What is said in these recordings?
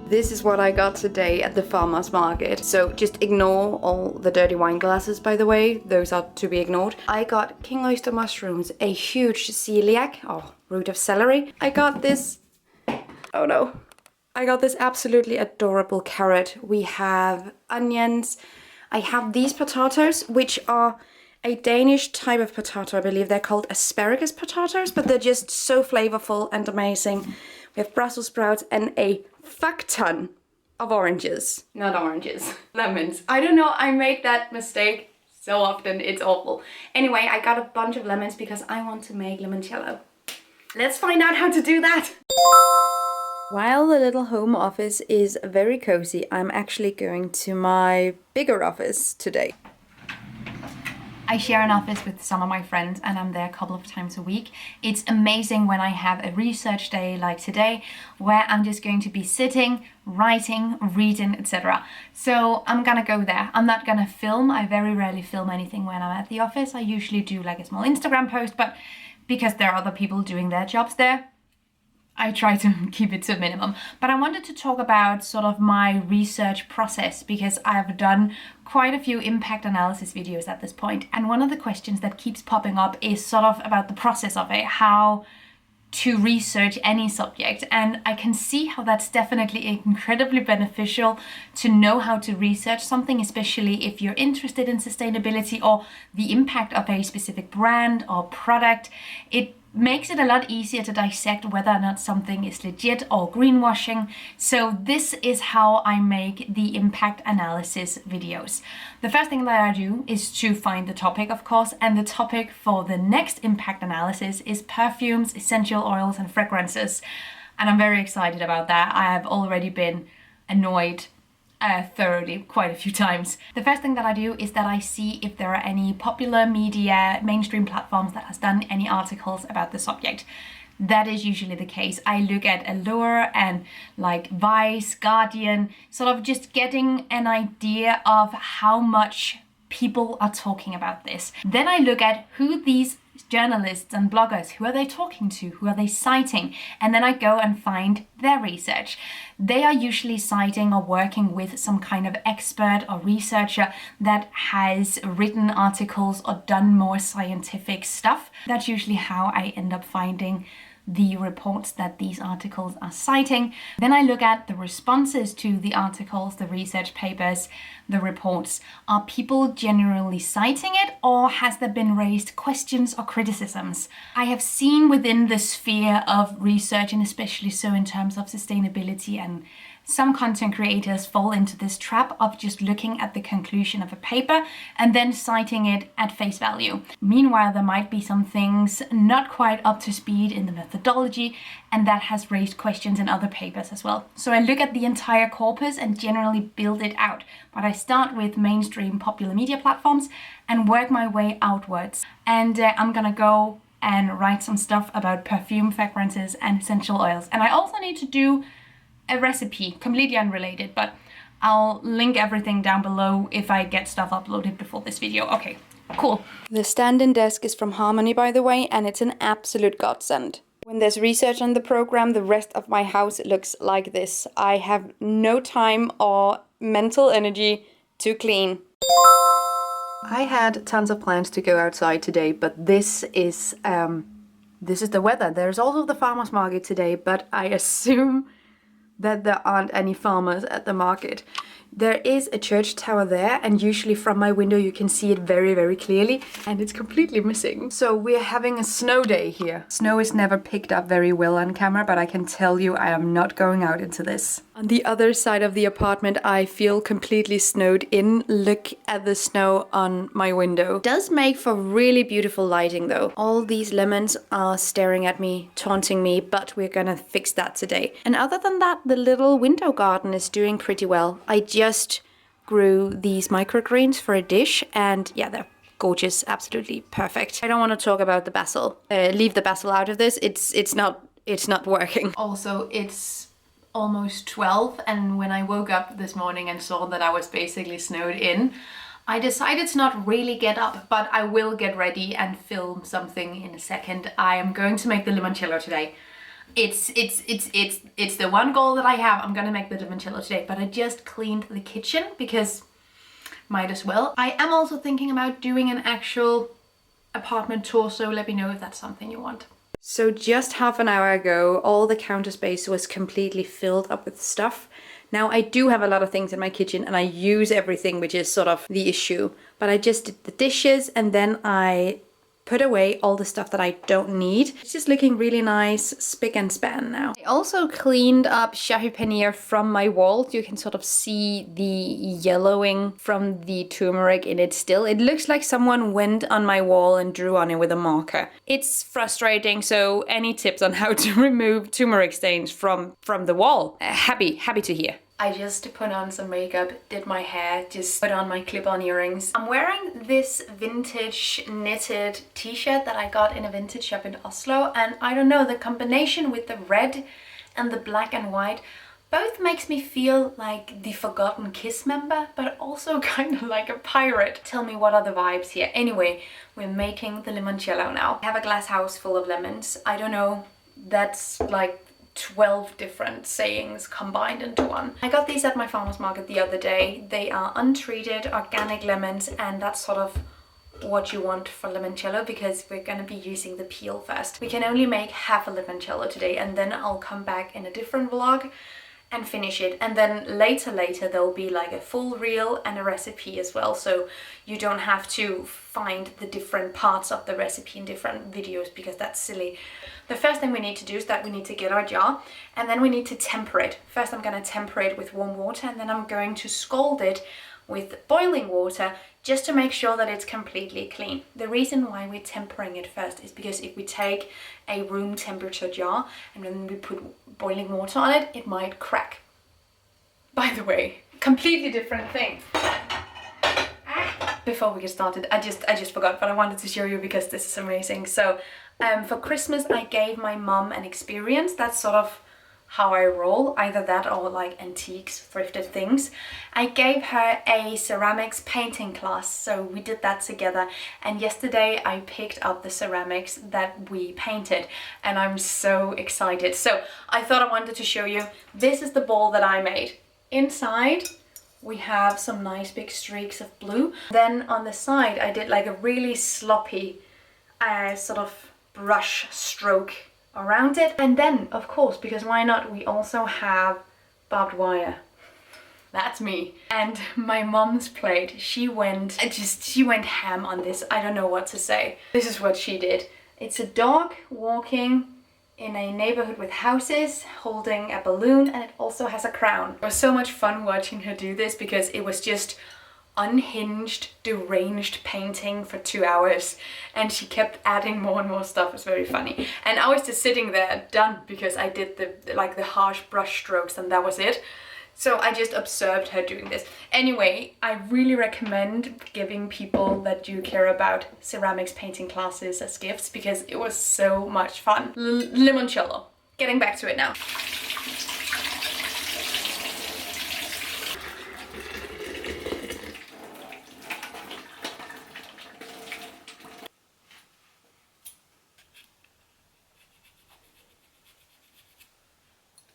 This is what I got today at the farmer's market. So just ignore all the dirty wine glasses, by the way. Those are to be ignored. I got king oyster mushrooms, a huge celiac, root of celery. I got this, oh no. I got this absolutely adorable carrot. We have onions. I have these potatoes, which are a Danish type of potato. I believe they're called asparagus potatoes, but they're just so flavorful and amazing. We have Brussels sprouts and a fuck ton of oranges. Not oranges, lemons. I don't know, I make that mistake so often, it's awful. Anyway, I got a bunch of lemons because I want to make limoncello. Let's find out how to do that. While the little home office is very cozy, I'm actually going to my bigger office today. I share an office with some of my friends and I'm there a couple of times a week. It's amazing when I have a research day like today, where I'm just going to be sitting, writing, reading, etc. So I'm gonna go there. I'm not gonna film. I very rarely film anything when I'm at the office. I usually do like a small Instagram post, but because there are other people doing their jobs there, I try to keep it to a minimum. But I wanted to talk about sort of my research process because I've done quite a few impact analysis videos at this point. And one of the questions that keeps popping up is sort of about the process of it, how to research any subject. And I can see how that's definitely incredibly beneficial to know how to research something, especially if you're interested in sustainability or the impact of a specific brand or product. It makes it a lot easier to dissect whether or not something is legit or greenwashing. So this is how I make the impact analysis videos. The first thing that I do is to find the topic, of course, and the topic for the next impact analysis is perfumes, essential oils, and fragrances. And I'm very excited about that. I have already been annoyed thoroughly quite a few times. The first thing that I do is that I see if there are any popular media, mainstream platforms that has done any articles about the subject. That is usually the case. I look at Allure and like Vice, Guardian, sort of just getting an idea of how much people are talking about this. Then I look at who these journalists and bloggers, who are they talking to, who are they citing, and then I go and find their research. They are usually citing or working with some kind of expert or researcher that has written articles or done more scientific stuff. That's usually how I end up finding the reports that these articles are citing. Then I look at the responses to the articles, the research papers, the reports. Are people generally citing it, or has there been raised questions or criticisms? I have seen within the sphere of research, and especially so in terms of sustainability, and some content creators fall into this trap of just looking at the conclusion of a paper and then citing it at face value. Meanwhile, there might be some things not quite up to speed in the methodology, and that has raised questions in other papers as well. So I look at the entire corpus and generally build it out. But I start with mainstream popular media platforms and work my way outwards. And I'm gonna go and write some stuff about perfume, fragrances, and essential oils. And I also need to do a recipe, completely unrelated, but I'll link everything down below if I get stuff uploaded before this video. Okay, cool. The stand-in desk is from Harmony, by the way, and it's an absolute godsend. When there's research on the program, the rest of my house looks like this. I have no time or mental energy to clean. I had tons of plans to go outside today, but this is the weather. There's also the farmer's market today, but I assume that there aren't any farmers at the market. There is a church tower there, and usually from my window you can see it very, very clearly, and it's completely missing. So we're having a snow day here. Snow is never picked up very well on camera, but I can tell you I am not going out into this. On the other side of the apartment, I feel completely snowed in. Look at the snow on my window. It does make for really beautiful lighting though. All these lemons are staring at me, taunting me, but we're gonna fix that today. And other than that, the little window garden is doing pretty well. I just grew these microgreens for a dish, and yeah, they're gorgeous, absolutely perfect. I don't want to talk about the basil. Leave the basil out of this. It's not working. Also, it's almost 12, and when I woke up this morning and saw that I was basically snowed in, I decided to not really get up, but I will get ready and film something in a second. I am going to make the limoncello today. It's the one goal that I have. I'm gonna make the limoncello today, but I just cleaned the kitchen because might as well. I am also thinking about doing an actual apartment tour, so let me know if that's something you want. So just half an hour ago, all the counter space was completely filled up with stuff. Now I do have a lot of things in my kitchen and I use everything, which is sort of the issue. But I just did the dishes and then I put away all the stuff that I don't need. It's just looking really nice, spick and span now. I also cleaned up Shahi Paneer from my wall. You can sort of see the yellowing from the turmeric in it still. It looks like someone went on my wall and drew on it with a marker. It's frustrating, so any tips on how to remove turmeric stains from the wall? Happy to hear. I just put on some makeup, did my hair, just put on my clip-on earrings. I'm wearing this vintage knitted t-shirt that I got in a vintage shop in Oslo, and I don't know, the combination with the red and the black and white both makes me feel like the Forgotten Kiss member, but also kind of like a pirate. Tell me what are the vibes here. Anyway, we're making the limoncello now. I have a glass house full of lemons. I don't know, that's like 12 different sayings combined into one. I got these at my farmer's market the other day. They are untreated organic lemons, and that's sort of what you want for limoncello because we're going to be using the peel first. We can only make half a limoncello today, and then I'll come back in a different vlog and finish it, and then later there'll be like a full reel and a recipe as well, so you don't have to find the different parts of the recipe in different videos because that's silly. The first thing we need to do is that we need to get our jar, and then we need to temper it. First I'm going to temper it with warm water, and then I'm going to scald it with boiling water just to make sure that it's completely clean. The reason why we're tempering it first is because if we take a room temperature jar and then we put boiling water on it, it might crack. By the way, completely different thing. Before we get started, I just forgot, but I wanted to show you because this is amazing. So for Christmas I gave my mom an experience. That's sort of how I roll, either that or like antiques, thrifted things. I gave her a ceramics painting class, so we did that together, and yesterday I picked up the ceramics that we painted and I'm so excited. So I thought I wanted to show you, this is the ball that I made. Inside we have some nice big streaks of blue. Then on the side I did like a really sloppy sort of brush stroke around it, and then of course, because why not, we also have barbed wire. That's me. And my mom's plate, she went ham on this. I don't know what to say. This is what she did. It's a dog walking in a neighborhood with houses holding a balloon, and it also has a crown. It was so much fun watching her do this because it was just unhinged, deranged painting for 2 hours, and she kept adding more and more stuff. It was very funny, and I was just sitting there done because I did the harsh brush strokes and that was it. So I just observed her doing this. Anyway, I really recommend giving people that you care about ceramics painting classes as gifts because it was so much fun. Limoncello. Getting back to it now.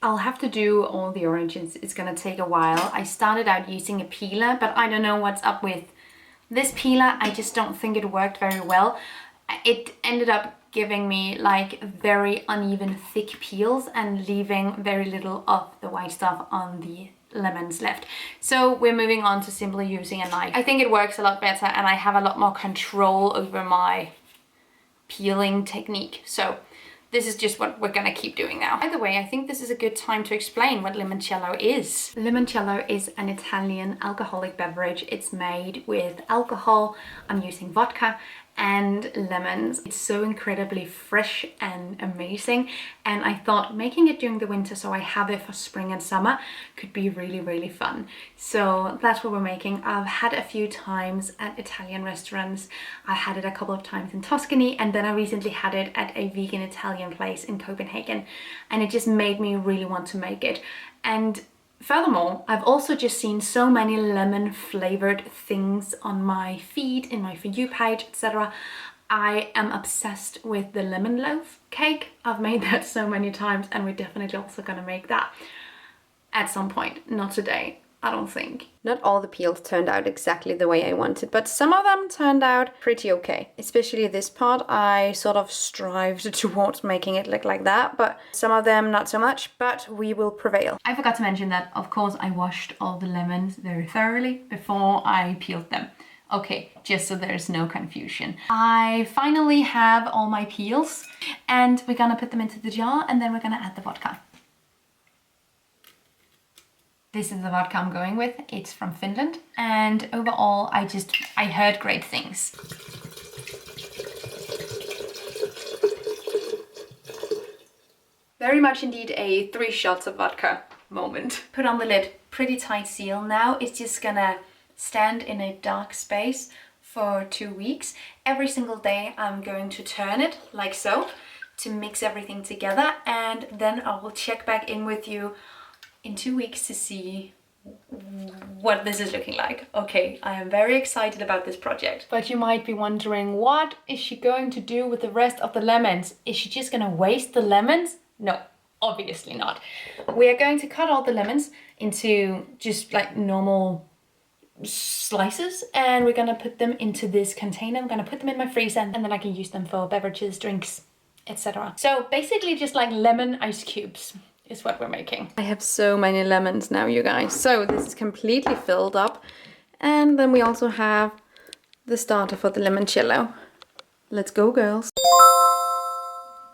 I'll have to do all the oranges. It's gonna take a while. I started out using a peeler, but I don't know what's up with this peeler. I just don't think it worked very well. It ended up giving me like very uneven thick peels and leaving very little of the white stuff on the lemons left. So we're moving on to simply using a knife. I think it works a lot better and I have a lot more control over my peeling technique. So this is just what we're gonna keep doing now. By the way, I think this is a good time to explain what limoncello is. Limoncello is an Italian alcoholic beverage. It's made with alcohol. I'm using vodka and lemons. It's so incredibly fresh and amazing, and I thought making it during the winter so I have it for spring and summer could be really, really fun. So that's what we're making. I've had a few times at Italian restaurants. I had it a couple of times in Tuscany, and then I recently had it at a vegan Italian place in Copenhagen, and it just made me really want to make it. And furthermore, I've also just seen so many lemon flavored things on my feed, in my For You page, etc. I am obsessed with the lemon loaf cake. I've made that so many times, and we're definitely also gonna make that at some point. Not today, I don't think. Not all the peels turned out exactly the way I wanted, but some of them turned out pretty okay. Especially this part, I sort of strived towards making it look like that, but some of them not so much, but we will prevail. I forgot to mention that, of course, I washed all the lemons very thoroughly before I peeled them. Okay, just so there's no confusion. I finally have all my peels, and we're gonna put them into the jar, and then we're gonna add the vodka. This is the vodka I'm going with. It's from Finland, and overall I heard great things. Very much indeed a 3 shots of vodka moment. Put on the lid, pretty tight seal. Now it's just gonna stand in a dark space for 2 weeks. Every single day I'm going to turn it like so to mix everything together, and then I will check back in with you in 2 weeks to see what this is looking like. Okay, I am very excited about this project. But you might be wondering, what is she going to do with the rest of the lemons? Is she just gonna waste the lemons? No, obviously not. We are going to cut all the lemons into just like normal slices, and we're gonna put them into this container. I'm gonna put them in my freezer, and then I can use them for beverages, drinks, etc. So basically just like lemon ice cubes is what we're making. I have so many lemons now, you guys. So this is completely filled up. And then we also have the starter for the limoncello. Let's go, girls.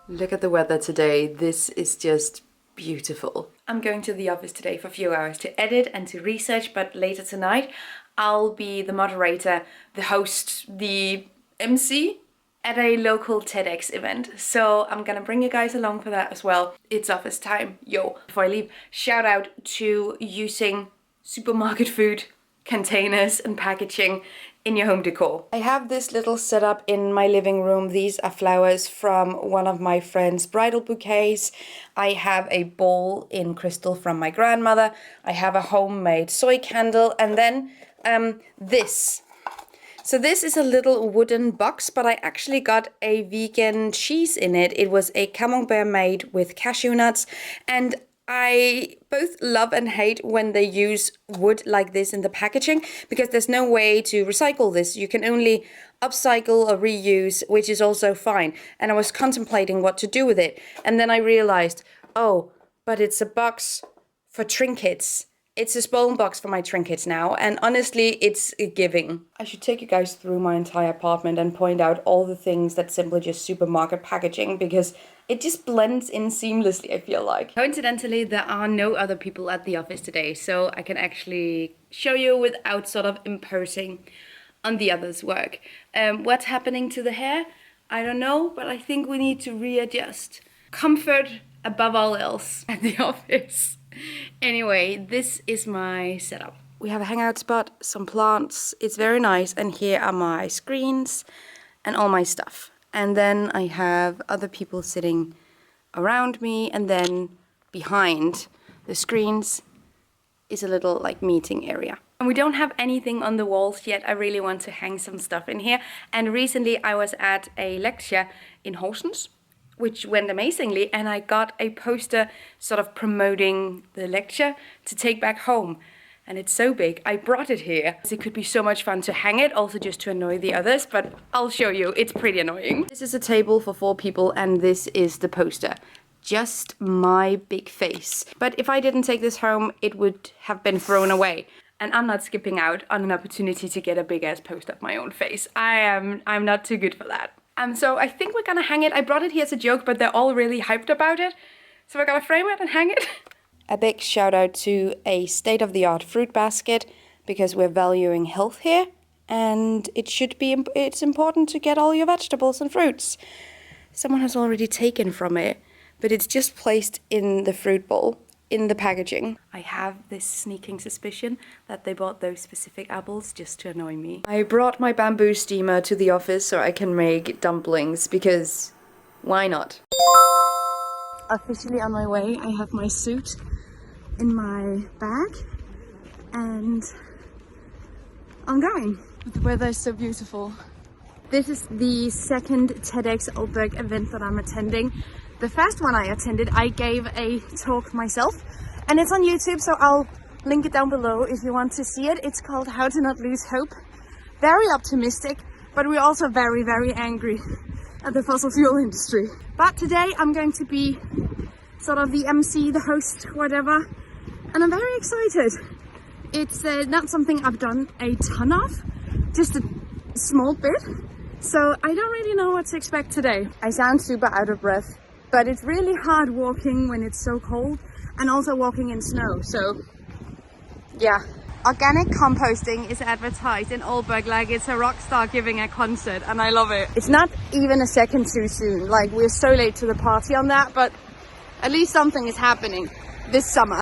Look at the weather today. This is just beautiful. I'm going to the office today for a few hours to edit and to research, but later tonight I'll be the moderator, the host, the MC at a local TEDx event. So I'm gonna bring you guys along for that as well. It's office time. Yo, before I leave, shout out to using supermarket food containers and packaging in your home decor. I have this little setup in my living room. These are flowers from one of my friend's bridal bouquets. I have a bowl in crystal from my grandmother. I have a homemade soy candle, and then this. So this is a little wooden box, but I actually got a vegan cheese in it. It was a camembert made with cashew nuts, and I both love and hate when they use wood like this in the packaging, because there's no way to recycle this. You can only upcycle or reuse, which is also fine. And I was contemplating what to do with it. And then I realized, oh, but it's a box for trinkets. It's a spoon box for my trinkets now, and honestly, it's giving. I should take you guys through my entire apartment and point out all the things that simply just supermarket packaging, because it just blends in seamlessly, I feel like. Coincidentally, there are no other people at the office today, so I can actually show you without sort of imposing on the others' work. What's happening to the hair? I don't know, but I think we need to readjust. Comfort above all else at the office. Anyway, this is my setup. We have a hangout spot, some plants. It's very nice, and here are my screens and all my stuff. And then I have other people sitting around me, and then behind the screens is a little like meeting area. And we don't have anything on the walls yet. I really want to hang some stuff in here. And recently I was at a lecture in Horsens, which went amazingly, and I got a poster sort of promoting the lecture to take back home. And it's so big, I brought it here. It could be so much fun to hang it, also just to annoy the others, but I'll show you, it's pretty annoying. This is a table for 4 people, and this is the poster. Just my big face. But if I didn't take this home, it would have been thrown away. And I'm not skipping out on an opportunity to get a big ass poster of my own face. I'm not too good for that. So I think we're gonna hang it. I brought it here as a joke, but they're all really hyped about it. So we're gonna frame it and hang it. A big shout out to a state-of-the-art fruit basket, because we're valuing health here, and it's important to get all your vegetables and fruits. Someone has already taken from it, but it's just placed in the fruit bowl, in the packaging. I have this sneaking suspicion that they bought those specific apples just to annoy me. I brought my bamboo steamer to the office so I can make dumplings, because why not? Officially on my way. I have my suit in my bag and I'm going. The weather is so beautiful. This is the second TEDx Aalborg event that I'm attending. The first one I attended, I gave a talk myself, and it's on YouTube, so I'll link it down below if you want to see it. It's called How to Not Lose Hope. Very optimistic, but we're also very, very angry at the fossil fuel industry. But today I'm going to be sort of the MC, the host, whatever, and I'm very excited. It's not something I've done a ton of, just a small bit, so I don't really know what to expect today. I sound super out of breath, but it's really hard walking when it's so cold and also walking in snow, so yeah. Organic composting is advertised in Aalborg like it's a rock star giving a concert, and I love it. It's not even a second too soon, like we're so late to the party on that, but at least something is happening this summer.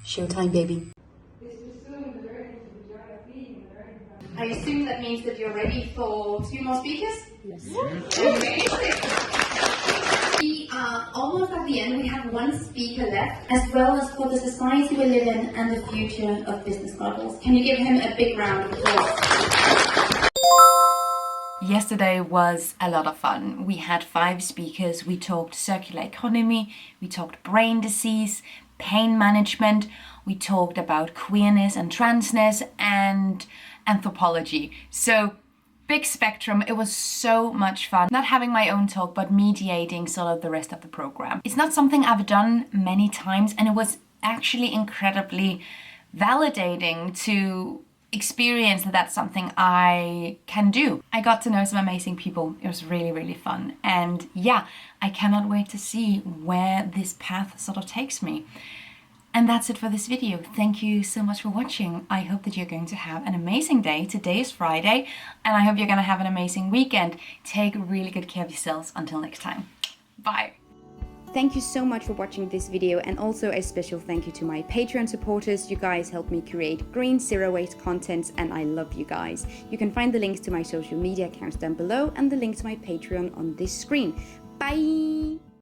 Showtime, baby. I assume that means that you're ready for 2 more speakers? Yes. Amazing. We are almost at the end. We have 1 speaker left, as well as for the society we live in and the future of business models. Can you give him a big round of applause? Yesterday was a lot of fun. We had 5 speakers. We talked circular economy, we talked brain disease, pain management, we talked about queerness and transness, and anthropology. So big spectrum. It was so much fun. Not having my own talk, but mediating sort of the rest of the program. It's not something I've done many times, and it was actually incredibly validating to experience that that's something I can do. I got to know some amazing people. It was really, really fun. And yeah, I cannot wait to see where this path sort of takes me. And that's it for this video. Thank you so much for watching. I hope that you're going to have an amazing day. Today is Friday, and I hope you're going to have an amazing weekend. Take really good care of yourselves. Until next time. Bye. Thank you so much for watching this video, and also a special thank you to my Patreon supporters. You guys help me create green, zero-waste content, and I love you guys. You can find the links to my social media accounts down below and the link to my Patreon on this screen. Bye!